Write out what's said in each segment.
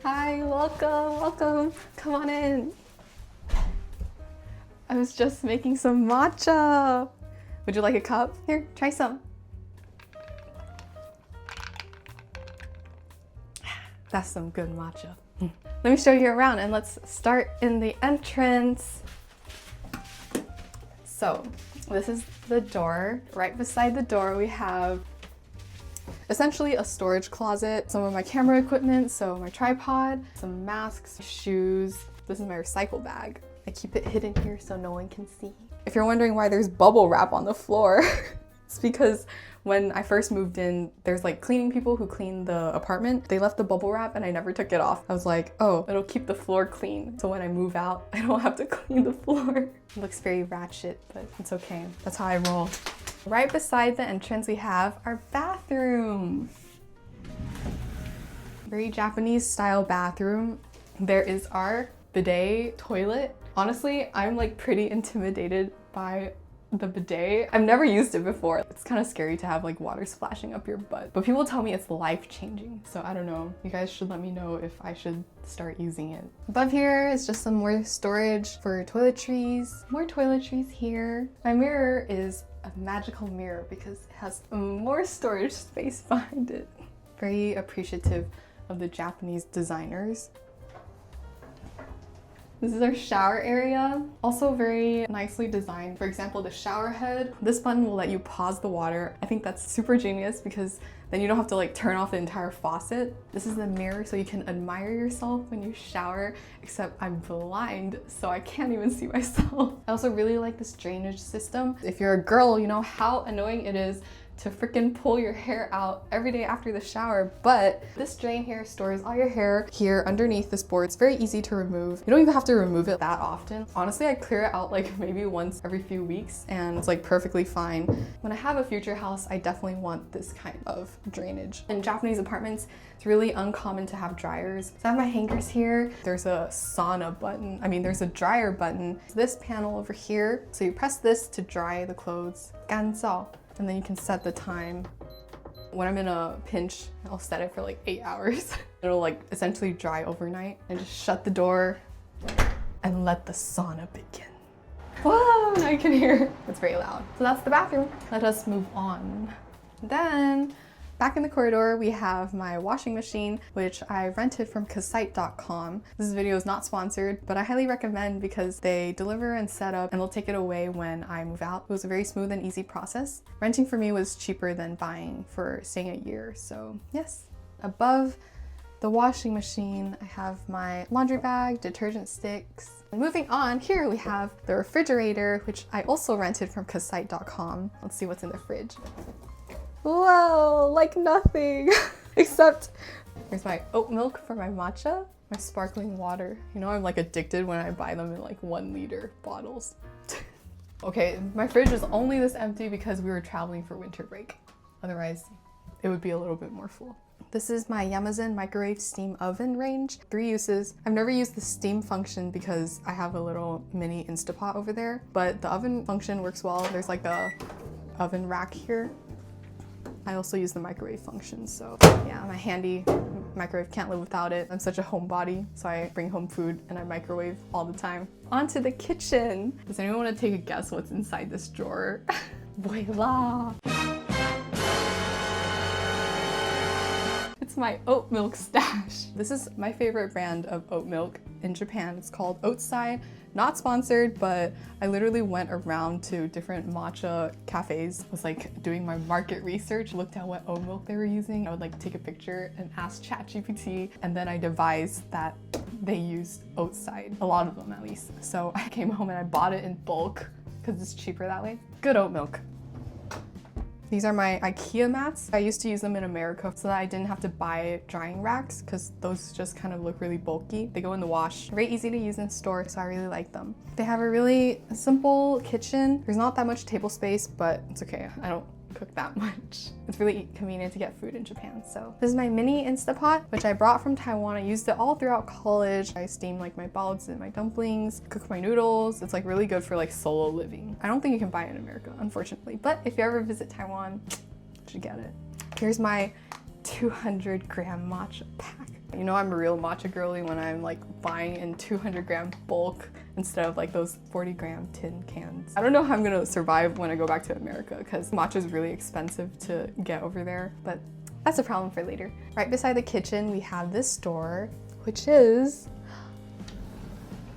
Hi, welcome. Come on in. I was just making some matcha. Would you like a cup? Here, try some. That's some good matcha. Let me show you around and let's start in the entrance. So this is the door. Right beside the door we have essentially a storage closet, some of my camera equipment, so my tripod, some masks, shoes. This is my recycle bag. I keep it hidden here so no one can see. If you're wondering why there's bubble wrap on the floor, it's because when I first moved in, there's like cleaning people who clean the apartment. They left the bubble wrap and I never took it off. I was like, oh, it'll keep the floor clean. So when I move out, I don't have to clean the floor. It looks very ratchet, but it's okay. That's how I roll. Right beside the entrance, we have our bathroom. Very Japanese style bathroom. There is our bidet toilet. Honestly, I'm like pretty intimidated by the bidet. I've never used it before. It's kind of scary to have like water splashing up your butt, but people tell me it's life-changing. So I don't know. You guys should let me know if I should start using it. Above here is just some more storage for toiletries. More toiletries here. My mirror is a magical mirror because it has more storage space behind it. Very appreciative of the Japanese designers. This is our shower area, also very nicely designed. For example, the shower head, this button will let you pause the water. I think that's super genius because then you don't have to like turn off the entire faucet. This is the mirror so you can admire yourself when you shower, except I'm blind, so I can't even see myself. I also really like this drainage system. If you're a girl, you know how annoying it is to freaking pull your hair out every day after the shower, but this drain here stores all your hair here underneath this board. It's very easy to remove. You don't even have to remove it that often. Honestly, I clear it out like maybe once every few weeks and it's like perfectly fine. When I have a future house, I definitely want this kind of drainage. In Japanese apartments, it's really uncommon to have dryers. So I have my hangers here. There's a sauna button. There's a dryer button. This panel over here. So you press this to dry the clothes. 干燥. And then you can set the time. When I'm in a pinch, I'll set it for like 8 hours. It'll like essentially dry overnight. And just shut the door and let the sauna begin. Whoa, now you can hear. It's very loud. So that's the bathroom. Let us move on. Then, back in the corridor, we have my washing machine, which I rented from Kasite.com. This video is not sponsored, but I highly recommend because they deliver and set up and they'll take it away when I move out. It was a very smooth and easy process. Renting for me was cheaper than buying for staying a year, so yes. Above the washing machine, I have my laundry bag, detergent sticks. And moving on, here we have the refrigerator, which I also rented from Kasite.com. Let's see what's in the fridge. Whoa, like nothing. Except, here's my oat milk for my matcha, my sparkling water. You know, I'm like addicted when I buy them in like 1 liter bottles. Okay, my fridge is only this empty because we were traveling for winter break. Otherwise, it would be a little bit more full. This is my Yamazen microwave steam oven range. 3 uses. I've never used the steam function because I have a little mini Instapot over there, but the oven function works well. There's like a oven rack here. I also use the microwave function, so yeah, my handy microwave, can't live without it. I'm such a homebody, so I bring home food and I microwave all the time. On to the kitchen. Does anyone want to take a guess what's inside this drawer? Voila! It's my oat milk stash. This is my favorite brand of oat milk in Japan. It's called Oatside. Not sponsored, but I literally went around to different matcha cafes, was like doing my market research, looked at what oat milk they were using. I would like take a picture and ask ChatGPT, and then I devised that they used Oatside, a lot of them at least. So I came home and I bought it in bulk because it's cheaper that way. Good oat milk. These are my IKEA mats. I used to use them in America so that I didn't have to buy drying racks because those just kind of look really bulky. They go in the wash. Very easy to use in store, so I really like them. They have a really simple kitchen. There's not that much table space, but it's okay. I don't cook that much. It's really convenient to get food in Japan. So this is my mini Instapot, which I brought from Taiwan. I used it all throughout college. I steam like my baozi and my dumplings, cook my noodles. It's like really good for like solo living. I don't think you can buy it in America, unfortunately, but if you ever visit Taiwan, you should get it. Here's my 200 gram matcha pack. You know I'm a real matcha girly when I'm like buying in 200-gram bulk instead of like those 40-gram tin cans. I don't know how I'm gonna survive when I go back to America because matcha is really expensive to get over there, but that's a problem for later. Right beside the kitchen, we have this door, which is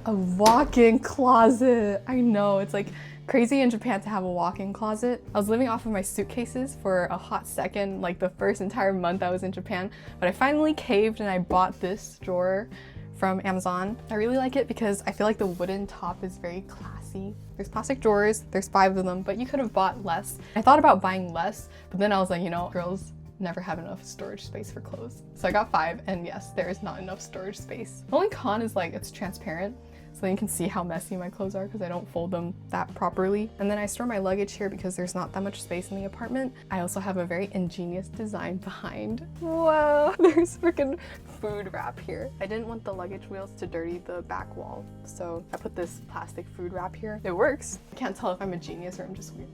a walk-in closet. I know, it's like crazy in Japan to have a walk-in closet. I was living off of my suitcases for a hot second, like the first entire month I was in Japan, but I finally caved and I bought this drawer from Amazon. I really like it because I feel like the wooden top is very classy. There's plastic drawers, there's 5 of them, but you could have bought less. I thought about buying less, but then I was like, you know, girls never have enough storage space for clothes. So I got 5, and yes, there is not enough storage space. The only con is like it's transparent, so then you can see how messy my clothes are because I don't fold them that properly. And then I store my luggage here because there's not that much space in the apartment. I also have a very ingenious design behind. Whoa, there's freaking food wrap here. I didn't want the luggage wheels to dirty the back wall, so I put this plastic food wrap here. It works. I can't tell if I'm a genius or I'm just weird.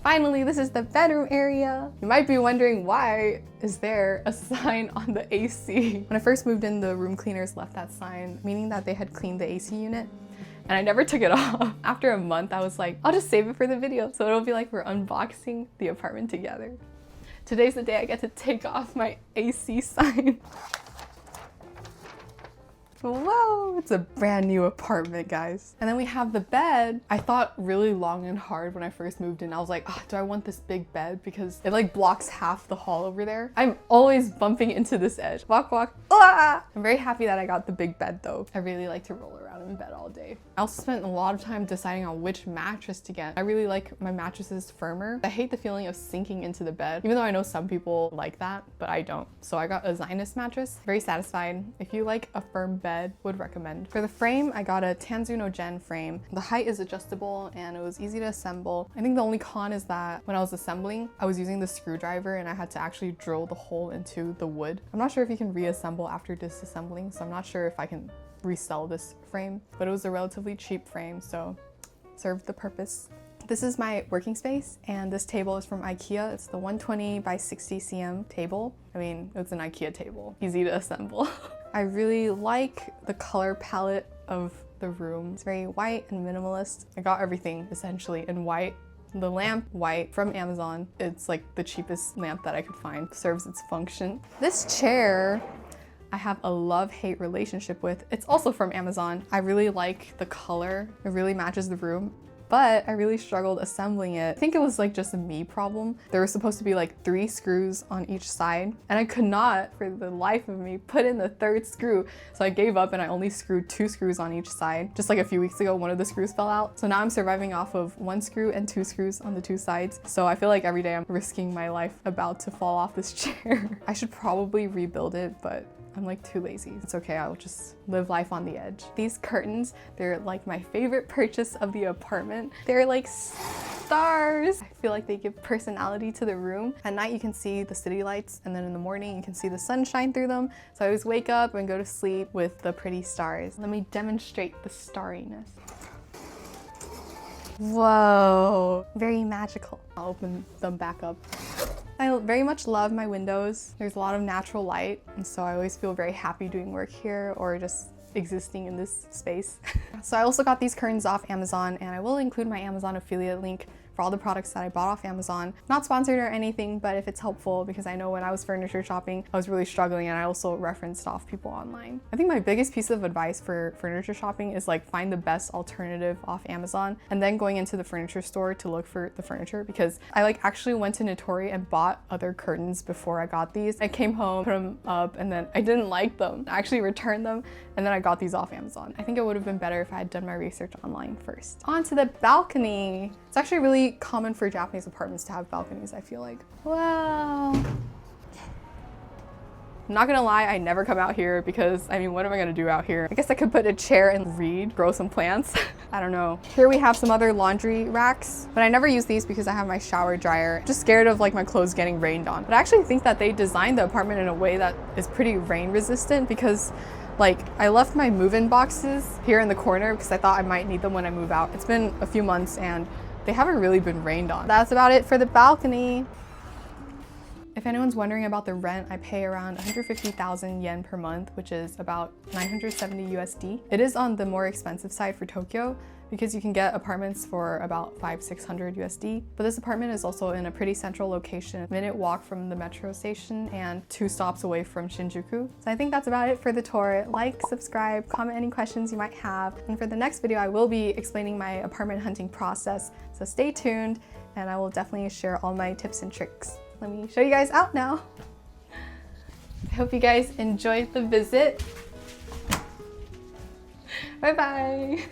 Finally, this is the bedroom area. You might be wondering, why is there a sign on the AC? When I first moved in, the room cleaners left that sign, meaning that they had cleaned the AC unit, and I never took it off. After a month, I was like, I'll just save it for the video, so it'll be like we're unboxing the apartment together. Today's the day I get to take off my AC sign. Whoa, it's a brand new apartment, guys. And then we have the bed. I thought really long and hard when I first moved in. I was like, oh, do I want this big bed? Because it like blocks half the hall over there. I'm always bumping into this edge. Walk, walk. Ah! I'm very happy that I got the big bed though. I really like to roll around in bed all day. I also spent a lot of time deciding on which mattress to get. I really like my mattresses firmer. I hate the feeling of sinking into the bed, even though I know some people like that, but I don't. So I got a Zionist mattress. Very satisfied. If you like a firm bed, would recommend. For the frame, I got a Tanzuno Gen frame. The height is adjustable and it was easy to assemble. I think the only con is that when I was assembling, I was using the screwdriver and I had to actually drill the hole into the wood. I'm not sure if you can reassemble after disassembling, so I'm not sure if I can resell this frame, but it was a relatively cheap frame, so served the purpose. This is my working space, and this table is from IKEA. It's the 120 by 60 cm table. I mean, it's an IKEA table, easy to assemble. I really like the color palette of the room. It's very white and minimalist. I got everything essentially in white. The lamp, white, from Amazon. It's like the cheapest lamp that I could find. Serves its function. This chair, I have a love-hate relationship with. It's also from Amazon. I really like the color. It really matches the room, but I really struggled assembling it. I think it was like just a me problem. There were supposed to be like 3 screws on each side, and I could not, for the life of me, put in the 3rd screw. So I gave up and I only screwed 2 screws on each side. Just like a few weeks ago, one of the screws fell out. So now I'm surviving off of 1 screw and 2 screws on the 2 sides. So I feel like every day I'm risking my life about to fall off this chair. I should probably rebuild it, but I'm like too lazy. It's okay, I'll just live life on the edge. These curtains, they're like my favorite purchase of the apartment. They're like stars. I feel like they give personality to the room. At night you can see the city lights, and then in the morning you can see the sun shine through them. So I always wake up and go to sleep with the pretty stars. Let me demonstrate the starriness. Whoa, very magical. I'll open them back up. I very much love my windows. There's a lot of natural light, and so I always feel very happy doing work here or just existing in this space. So I also got these curtains off Amazon, and I will include my Amazon affiliate link for all the products that I bought off Amazon. Not sponsored or anything, but if it's helpful, because I know when I was furniture shopping, I was really struggling, and I also referenced off people online. I think my biggest piece of advice for furniture shopping is like find the best alternative off Amazon, and then going into the furniture store to look for the furniture, because I like actually went to Notori and bought other curtains before I got these. I came home, put them up, and then I didn't like them. I actually returned them, and then I got these off Amazon. I think it would have been better if I had done my research online first. On to the balcony. It's actually really common for Japanese apartments to have balconies, I feel like. Wow. I'm not gonna lie, I never come out here because, I mean, what am I gonna do out here? I guess I could put a chair and read, grow some plants. I don't know. Here we have some other laundry racks, but I never use these because I have my shower dryer. Just scared of like my clothes getting rained on. But I actually think that they designed the apartment in a way that is pretty rain resistant, because like I left my move-in boxes here in the corner because I thought I might need them when I move out. It's been a few months and they haven't really been rained on. That's about it for the balcony. If anyone's wondering about the rent, I pay around 150,000 yen per month, which is about 970 USD. It is on the more expensive side for Tokyo because you can get apartments for about 500-600 USD. But this apartment is also in a pretty central location, a minute walk from the metro station and 2 stops away from Shinjuku. So I think that's about it for the tour. Like, subscribe, comment any questions you might have. And for the next video, I will be explaining my apartment hunting process. So stay tuned and I will definitely share all my tips and tricks. Let me show you guys out now. I hope you guys enjoyed the visit. Bye bye.